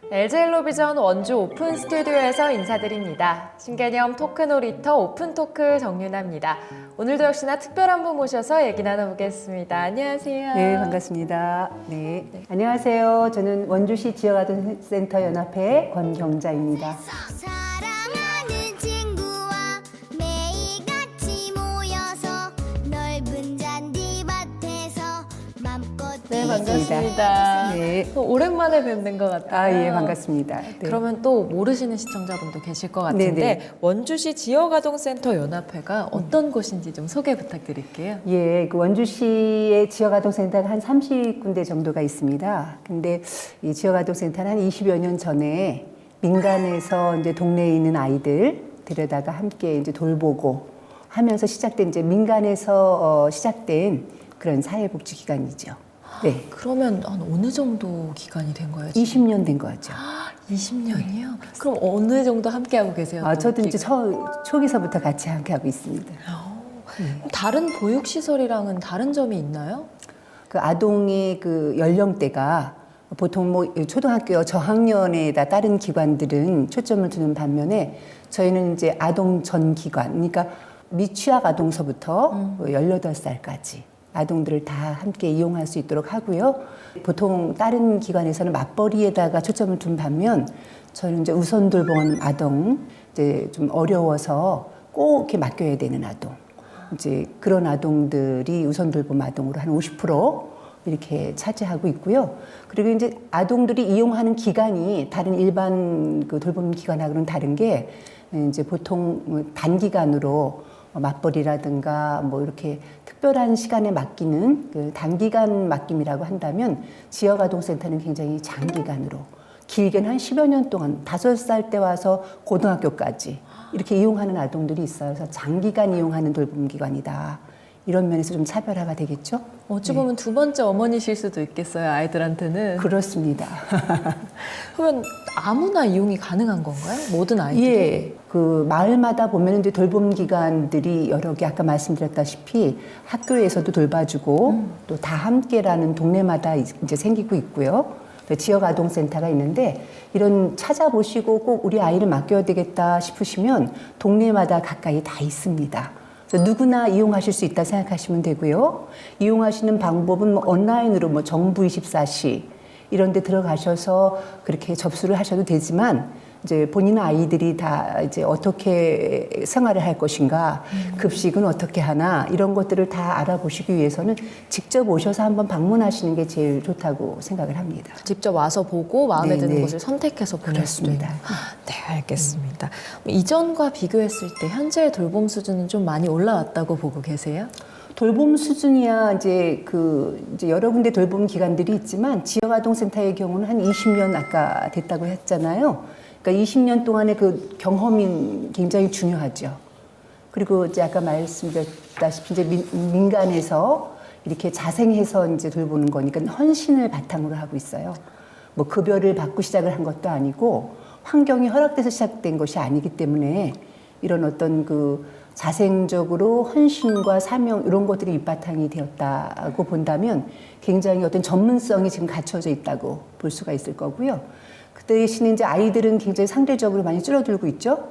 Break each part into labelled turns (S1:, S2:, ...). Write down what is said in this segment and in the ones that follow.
S1: LG엘로비전 원주 오픈 스튜디오에서 인사드립니다. 신개념 토크 놀이터 오픈 토크 정윤아입니다. 오늘도 역시나 특별한 분 모셔서 얘기 나눠보겠습니다. 안녕하세요.
S2: 네, 반갑습니다. 네. 안녕하세요. 저는 원주시 지역아동센터 연합회 권경자입니다.
S3: 사랑하는 친구와 매일 같이 모여서 넓은 잔디밭에서 맘껏
S1: 네, 반갑습니다.
S2: 네.
S1: 오랜만에 뵙는 것 같아요.
S2: 아, 예, 반갑습니다. 네.
S1: 그러면 또 모르시는 시청자분도 계실 것 같은데
S2: 네네.
S1: 원주시 지역아동센터 연합회가 어떤 곳인지 좀 소개 부탁드릴게요.
S2: 예, 그 원주시의 지역아동센터가 한 30군데 정도가 있습니다. 근데 이 지역아동센터는 한 20여 년 전에 민간에서 이제 동네에 있는 아이들 데려다가 함께 이제 돌보고 하면서 시작된 이제 민간에서 시작된 그런 사회복지기관이죠. 네.
S1: 그러면 한 어느 정도 기간이 된 거예요?
S2: 20년 된 거죠.
S1: 20년이요? 그럼 어느 정도 함께하고 계세요?
S2: 아,
S1: 또
S2: 저도 이제
S1: 기간?
S2: 초기서부터 같이 함께 하고 있습니다.
S1: 그럼 다른 보육시설이랑은 다른 점이 있나요?
S2: 그 아동의 그 연령대가 보통 뭐 초등학교 저학년에다 다른 기관들은 초점을 두는 반면에 저희는 이제 아동 전 기관, 그러니까 미취학 아동서부터 18살까지 아동들을 다 함께 이용할 수 있도록 하고요. 보통 다른 기관에서는 맞벌이에다가 초점을 둔 반면 저는 이제 우선 돌봄 아동, 이제 좀 어려워서 꼭 이렇게 맡겨야 되는 아동, 이제 그런 아동들이 우선 돌봄 아동으로 한 50% 이렇게 차지하고 있고요. 그리고 이제 아동들이 이용하는 기간이 다른 일반 그 돌봄 기관하고는 다른 게 이제 보통 단기간으로 맞벌이라든가 뭐 이렇게 특별한 시간에 맡기는 그 단기간 맡김이라고 한다면 지역아동센터는 굉장히 장기간으로 길게는 한 10여 년 동안 5살 때 와서 고등학교까지 이렇게 이용하는 아동들이 있어요. 그래서 장기간 이용하는 돌봄기관이다. 이런 면에서 좀 차별화가 되겠죠?
S1: 어찌 보면 두 번째 어머니실 수도 있겠어요, 아이들한테는.
S2: 그렇습니다.
S1: 그러면 아무나 이용이 가능한 건가요? 모든 아이들이?
S2: 예, 그 마을마다 보면 이제 돌봄 기관들이 여러 개 아까 말씀드렸다시피 학교에서도 돌봐주고 또 다 함께라는 동네마다 이제 생기고 있고요. 지역 아동센터가 있는데 이런 찾아보시고 꼭 우리 아이를 맡겨야 되겠다 싶으시면 동네마다 가까이 다 있습니다. 그래서 누구나 이용하실 수 있다 생각하시면 되고요. 이용하시는 방법은 뭐 온라인으로 뭐 정부 24시 이런 데 들어가셔서 그렇게 접수를 하셔도 되지만 이제 본인 아이들이 다 이제 어떻게 생활을 할 것인가, 급식은 어떻게 하나 이런 것들을 다 알아보시기 위해서는 직접 오셔서 한번 방문하시는 게 제일 좋다고 생각을 합니다.
S1: 직접 와서 보고 마음에
S2: 네,
S1: 드는
S2: 네.
S1: 곳을 선택해서 보낼 수도 있는.
S2: 그렇습니다.
S1: 네, 알겠습니다. 이전과 비교했을 때 현재의 돌봄 수준은 좀 많이 올라왔다고 보고 계세요?
S2: 돌봄 수준이야 이제 여러 군데 돌봄 기관들이 있지만 지역아동센터의 경우는 한 20년 아까 됐다고 했잖아요. 그러니까 20년 동안의 그 경험이 굉장히 중요하죠. 그리고 이제 아까 말씀드렸다시피 이제 민간에서 이렇게 자생해서 이제 돌보는 거니까 헌신을 바탕으로 하고 있어요. 뭐 급여를 받고 시작을 한 것도 아니고 환경이 허락돼서 시작된 것이 아니기 때문에 이런 어떤 그 자생적으로 헌신과 사명 이런 것들이 밑바탕이 되었다고 본다면 굉장히 어떤 전문성이 지금 갖춰져 있다고 볼 수가 있을 거고요. 그 대신 이제 아이들은 굉장히 상대적으로 많이 줄어들고 있죠.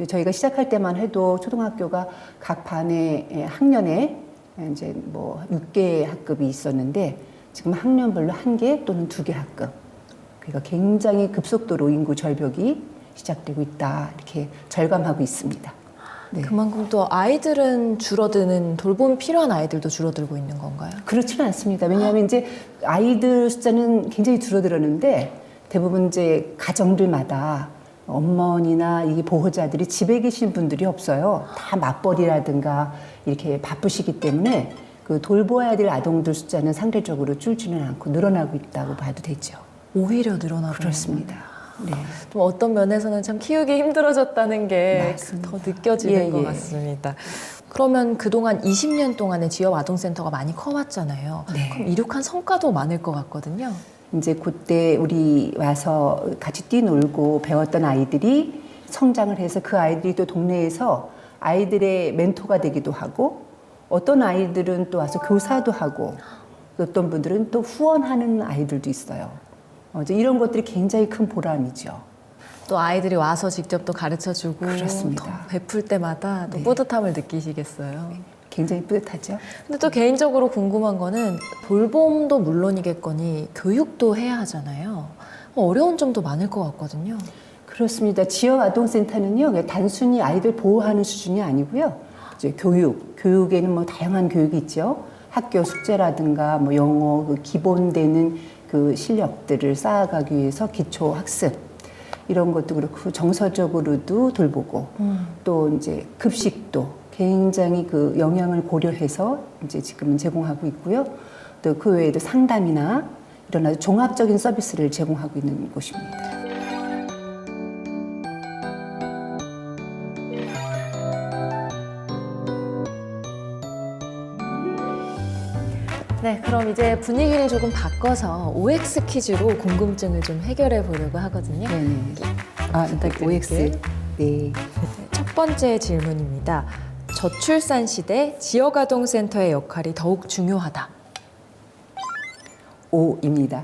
S2: 저희가 시작할 때만 해도 초등학교가 각 반에 학년에 이제 뭐 6개 학급이 있었는데 지금 학년별로 1개 또는 2개 학급. 그러니까 굉장히 급속도로 인구 절벽이 시작되고 있다 이렇게 절감하고 있습니다. 네.
S1: 그만큼 또 아이들은 줄어드는 돌봄이 필요한 아이들도 줄어들고 있는 건가요?
S2: 그렇지는 않습니다. 왜냐하면 이제 아이들 숫자는 굉장히 줄어들었는데 대부분 이제 가정들마다 어머니나 이 보호자들이 집에 계신 분들이 없어요. 다 맞벌이라든가 이렇게 바쁘시기 때문에 그 돌보아야 될 아동들 숫자는 상대적으로 줄지는 않고 늘어나고 있다고 봐도 되죠.
S1: 오히려 늘어나고
S2: 그렇습니다. 네.
S1: 좀 어떤 면에서는 참 키우기 힘들어졌다는 게
S2: 맞습니다.
S1: 더 느껴지는
S2: 예,
S1: 것
S2: 예.
S1: 같습니다. 그러면 그동안 20년 동안에 지역 아동센터가 많이 커왔잖아요.
S2: 네.
S1: 그럼 이룩한 성과도 많을 것 같거든요.
S2: 이제 그때 우리 와서 같이 뛰놀고 배웠던 아이들이 성장을 해서 그 아이들이 또 동네에서 아이들의 멘토가 되기도 하고 어떤 아이들은 또 와서 교사도 하고 어떤 분들은 또 후원하는 아이들도 있어요. 이제 이런 것들이 굉장히 큰 보람이죠.
S1: 또 아이들이 와서 직접 또 가르쳐주고
S2: 그렇습니다.
S1: 더 베풀 때마다 또
S2: 네.
S1: 뿌듯함을 느끼시겠어요.
S2: 굉장히 뿌듯하죠.
S1: 근데 또 개인적으로 궁금한 거는 돌봄도 물론이겠거니 교육도 해야 하잖아요. 어려운 점도 많을 것 같거든요.
S2: 그렇습니다. 지역 아동센터는요, 그냥 단순히 아이들 보호하는 수준이 아니고요. 이제 교육에는 뭐 다양한 교육이 있죠. 학교 숙제라든가 뭐 영어 그 기본되는 그 실력들을 쌓아가기 위해서 기초 학습 이런 것도 그렇고 정서적으로도 돌보고 또 이제 급식도 굉장히 그 영양을 고려해서 이제 지금은 제공하고 있고요. 또 그 외에도 상담이나 이런 아주 종합적인 서비스를 제공하고 있는 곳입니다.
S1: 네, 그럼 이제 분위기를 조금 바꿔서 OX 퀴즈로 궁금증을 좀 해결해 보려고 하거든요.
S2: 네네. 아,
S1: 부탁드릴게요.
S2: OX. 네.
S1: 첫 번째 질문입니다. 저출산 시대 지역아동센터의 역할이 더욱 중요하다.
S2: O입니다.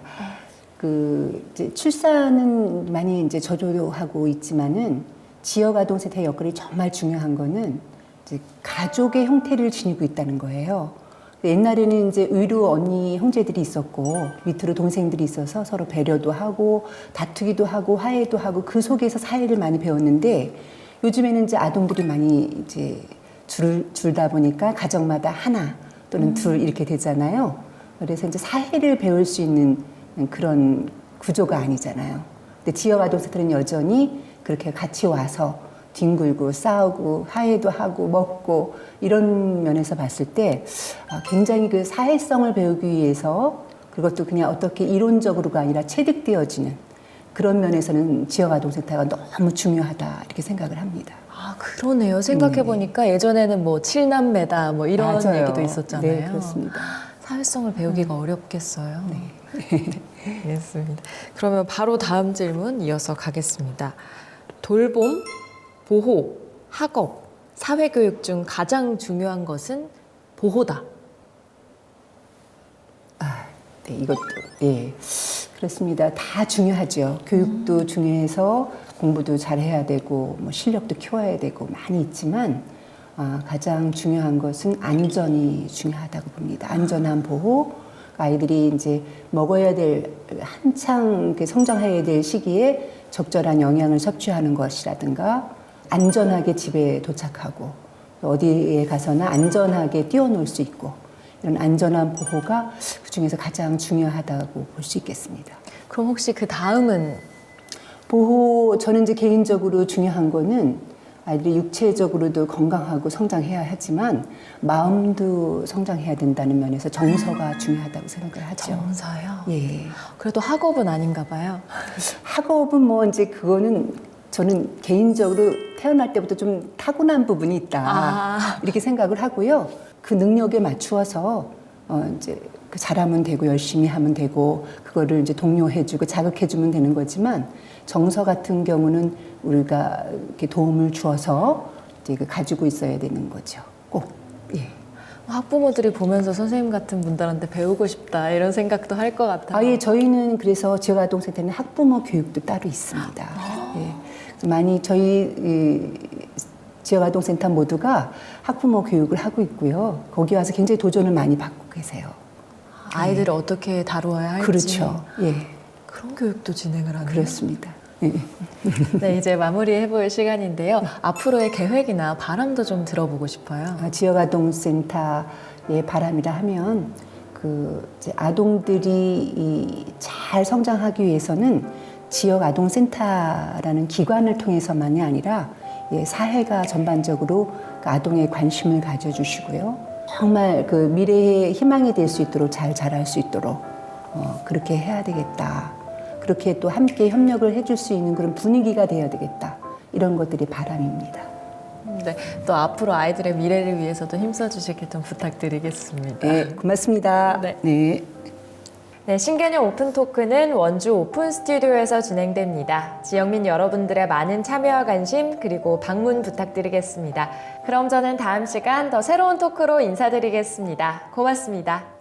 S2: 그 이제 출산은 많이 이제 저조하고 있지만은 지역 아동센터의 역할이 정말 중요한 거는 이제 가족의 형태를 지니고 있다는 거예요. 옛날에는 이제 위로 언니 형제들이 있었고 밑으로 동생들이 있어서 서로 배려도 하고 다투기도 하고 화해도 하고 그 속에서 사회를 많이 배웠는데 요즘에는 이제 아동들이 많이 이제 줄다 보니까 가정마다 하나 또는 둘 이렇게 되잖아요. 그래서 이제 사회를 배울 수 있는 그런 구조가 아니잖아요. 근데 지역 아동센터는 여전히 그렇게 같이 와서 뒹굴고 싸우고 화해도 하고 먹고 이런 면에서 봤을 때 굉장히 그 사회성을 배우기 위해서 그것도 그냥 어떻게 이론적으로가 아니라 체득되어지는 그런 면에서는 지역 아동센터가 너무 중요하다 이렇게 생각을 합니다.
S1: 아, 그러네요. 생각해보니까 예전에는 뭐 칠남매다 뭐 이런
S2: 맞아요.
S1: 얘기도 있었잖아요.
S2: 네, 그렇습니다.
S1: 사회성을 배우기가 어렵겠어요. 네. 알겠습니다. 그러면 바로 다음 질문 이어서 가겠습니다. 돌봄, 보호, 학업, 사회교육 중 가장 중요한 것은 보호다.
S2: 네, 이것도 예 그렇습니다. 다 중요하죠. 교육도 중요해서 공부도 잘해야 되고 뭐 실력도 키워야 되고 많이 있지만 가장 중요한 것은 안전이 중요하다고 봅니다. 안전한 보호. 아이들이 이제 먹어야 될 한창 성장해야 될 시기에 적절한 영양을 섭취하는 것이라든가 안전하게 집에 도착하고 어디에 가서나 안전하게 뛰어놀 수 있고 이런 안전한 보호가 그중에서 가장 중요하다고 볼 수 있겠습니다.
S1: 그럼 혹시 그 다음은
S2: 보호 저는 이제 개인적으로 중요한 거는 아이들이 육체적으로도 건강하고 성장해야 하지만 마음도 성장해야 된다는 면에서 정서가 중요하다고 생각을 하죠.
S1: 정서요?
S2: 예.
S1: 그래도 학업은 아닌가 봐요.
S2: 학업은 뭐 이제 그거는 저는 개인적으로 태어날 때부터 좀 타고난 부분이 있다 이렇게 생각을 하고요. 그 능력에 맞추어서 이제 그 잘하면 되고 열심히 하면 되고 그거를 이제 독려해주고 자극해주면 되는 거지만 정서 같은 경우는 우리가 이렇게 도움을 주어서 이제 가지고 있어야 되는 거죠. 꼭. 예.
S1: 학부모들이 보면서 선생님 같은 분들한테 배우고 싶다 이런 생각도 할 것 같아요.
S2: 예, 저희는 그래서 지역 아동센터는 학부모 교육도 따로 있습니다. 예. 많이 저희 지역 아동센터 모두가 학부모 교육을 하고 있고요. 거기 와서 굉장히 도전을 많이 받고 계세요.
S1: 아이들을 어떻게 다루어야 할지.
S2: 그렇죠. 예.
S1: 그런 교육도 진행을 하네요.
S2: 그렇습니다. 예.
S1: 네, 이제 마무리해볼 시간인데요. 앞으로의 계획이나 바람도 좀 들어보고 싶어요.
S2: 지역 아동센터의 바람이라 하면 그 이제 아동들이 잘 성장하기 위해서는 지역 아동센터라는 기관을 통해서만이 아니라 사회가 전반적으로 그 아동에 관심을 가져주시고요. 정말 그 미래의 희망이 될 수 있도록 잘 자랄 수 있도록 그렇게 해야 되겠다. 그렇게 또 함께 협력을 해줄 수 있는 그런 분위기가 되어야 되겠다. 이런 것들이 바람입니다.
S1: 네, 또 앞으로 아이들의 미래를 위해서도 힘써주시길 좀 부탁드리겠습니다.
S2: 네, 고맙습니다.
S1: 네.
S2: 네.
S1: 네, 신개념 오픈 토크는 원주 오픈 스튜디오에서 진행됩니다. 지역민 여러분들의 많은 참여와 관심 그리고 방문 부탁드리겠습니다. 그럼 저는 다음 시간 더 새로운 토크로 인사드리겠습니다. 고맙습니다.